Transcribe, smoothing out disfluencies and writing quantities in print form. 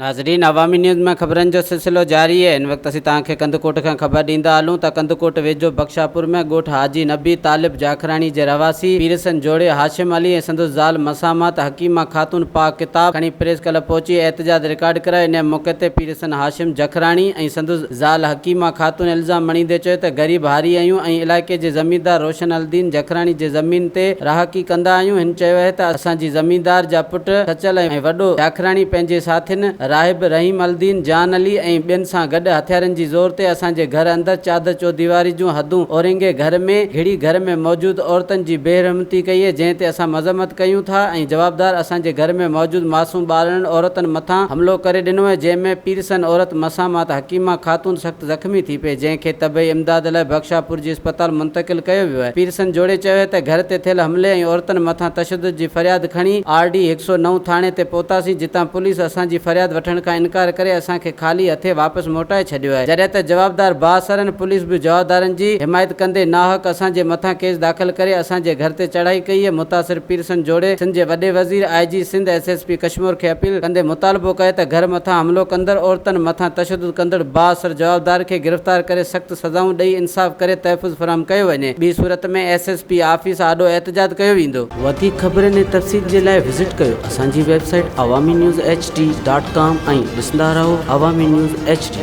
नाज़रीन, अवामी न्यूज़ में खबरन जो सिलसिलो जारी है। इन वक्त असीं तव्हांखे कंदकोट खां ख़बर ॾींदा हलूं त कंदकोट वेझो बख्शापुर में ॻोठ हाजी नबी तालिब जाखराणी जे रवासी पीरसन जोड़े हाशिम अली ऐं संदसि ज़ाल मसामत हकीमा ख़ातून पाक किताब खणी प्रेस क्लब पहुची एहतजाज रिकॉर्ड कराए। इन मौके ते पीरसन हाशिम जखराणी ऐं संदसि ज़ाल हकीमा ख़ातून इल्ज़ाम मणींदे चयो त ग़रीब हारी आहियूं ऐं इलाइक़े जे ज़मीनदार रोशन अलदीन जखराणी जे ज़मीन ते रहाकी कंदा आहियूं। हिन चयो आहे त असांजी ज़मीनदार जा पुट सचल ऐं वॾो जाखराणी पंहिंजे साथियुनि राहिब रहीम अलदीन जान अली ऐं ॿियनि सां गॾु हथियारनि जी ज़ोर ते असांजे घर अंदरि चादर चौदीवारी जूं हदूं औरंगे घर में घिड़ी घर में मौजूदु औरतुनि जी बेरहमती कई आहे, जंहिं ते असां मज़म्मत कयूं था ऐं जवाबदार असांजे घर में मौजूदु मासूम ॿारनि औरतुनि मथां हमिलो करे ॾिनो आहे, जंहिंमें पीरसन औरत मसामत हकीमा ख़ातून सख़्तु ज़ख़्मी थी पई, जंहिंखे तबई इमदाद लाइ बख्शापुर जी अस्पताल मुंतक़िल कयो वियो आहे। पीरसन जोड़े चयो आहे त घर ते थियल हमले ऐं औरतुनि मथां तशद्दुद जी फरियाद खणी RD 109 थाणे ते पहुतासीं, जितां पुलिस असांजी फरियाद वठण खां इनकार करे असांखे ख़ाली हथे वापसि मोटाए छॾियो आहे। जॾहिं त जवाबदार बासरनि पुलिस बि जवाबदारनि जी हिमायत कंदे नाहक असांजे मथां केस दाख़िल करे असांजे घर ते चढ़ाई कई आहे। मुतासिर पीरसन जोड़े सिंध जे वॾे वज़ीर IG सिंध SSP कश्मीर खे अपील कंदे मुतालबो कयो त घर मथां हमिलो कंदड़ औरतुनि मथां तशद्दुद कंदड़ बासर जवाबदार खे गिरफ़्तार करे सख़्तु सज़ाऊं ॾेई इंसाफ़ करे तहफ़ुज़ फराहम कयो वञे। ॿी सूरत में SSP ऑफिस आॾो एहतजाज कयो वेंदो। वधीक ख़बरनि ऐं तफ़सील जे लाइ विज़िट कयो असांजी वेबसाइट awamiNewsHD.com ऐं ॾिसंदा रहो अवामी न्यूज़ HD।